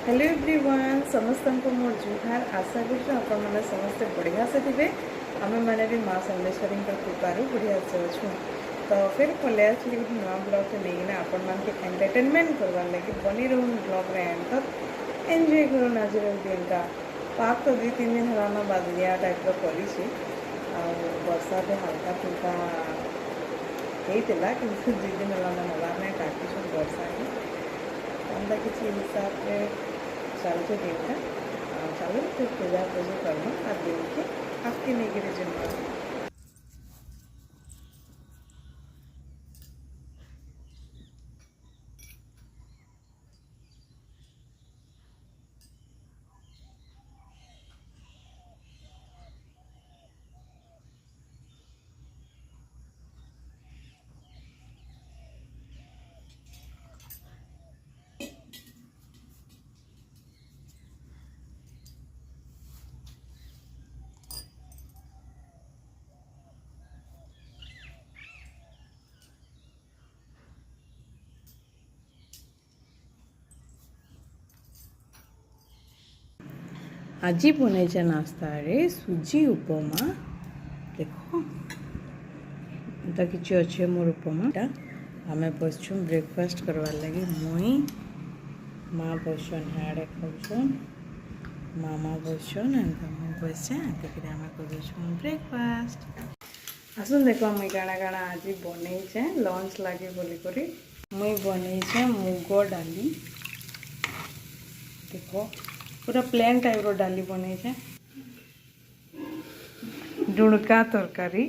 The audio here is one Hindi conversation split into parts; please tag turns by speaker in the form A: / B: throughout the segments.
A: हेलो एवरीवन समस्त को मोर जुहार आशा कर समस्ते बढ़िया से थे आम मैंने भी माँ सोमेश्वरी कृपार बढ़िया से अच्छू तो फिर पलि आसली गोटे नुआ ब्लग नहीं आपण मान एंटरटेनमेंट करवार लगे बनी रहूँ ब्लग एंड तक एंजॉय करूँ नेचुरल दिन का पाक तो 2-3 दिन है बादलिया टाइप कर वर्षा भी हल्का फुल्का होता कि 2 दिन है नबार नहीं टाकी वर्षा अंदा किसी हिसाब से चलते दिन का चलो फिर पूजा पूजा करना और दिन के आपके नहीं गिरे जन्म आज बनई नास्ता रे सुजी उपमा देखो एटा कि अच्छे मोर उपमा आम बसछुँ ब्रेकफास्ट करवार लगे मुई माँ बसन हाड़े खाऊन मामा बसन मुझे बसे आम कर ब्रेकफास्ट आसन देख मुई काଣା काଣା आज बनईचे लंच लगे बोलिक मुई बनईचे मुग डाली देखो पूरा प्लेन टाइप डाली बनईचे डुड़का तरकारी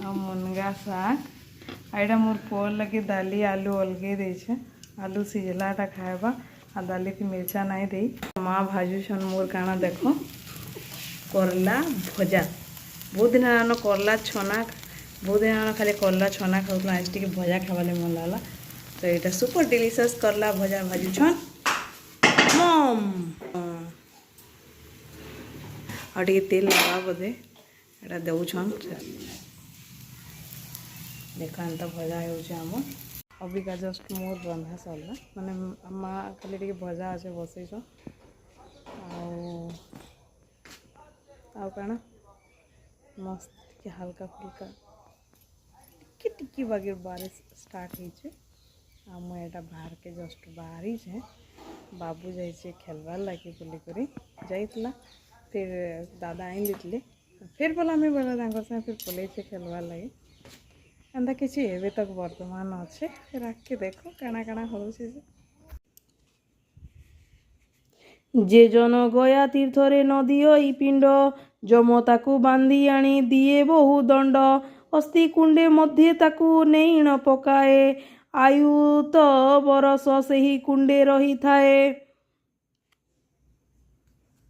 A: आ मुनगा साग आईटा मोर पुअर लगे दाली आलू अलगे देछे आलू सिझलाटा खाएबा आ दाली थी मिर्चा नहीं दे माँ भाजुछन मोर काना देखो करला भजा बहुत दिन आन करला छना बहुत दिन आन खाली करला छना खाऊ आज टी भजा खावा मन लगा तो यहाँ सुपर डिलीशियस करला भजा भाजुछन मम और टे तेल लगा बोधे यहाँ दौन देखा एंता भजा होम अबिका जस्ट मोर रंधा सरला माने माँ खाली टे भजा अच्छे बसईस आना मस्त हल्का फुल्का टिकी बागे बारिश स्टार्ट हो मुझे बाहर के जस्ट बाहरी है बाबू जाइए खेलवार लगे बोलिक जाइला फिर दादा आइन देते फिर बोला आम बोला फिर पलैसे खेलवार लगे एंता किसी एवं तक वर्तमान अच्छे फिर आके देखो काना काना हो जे जन गया तीर्थरे नदियो ई पिंड जम ताकू बांधी आनी दिए बहु दंड अस्थि कुंडे मध्य ताकू नहीं न पकाए आयु तो बरस से ही कुंडे रही थाए।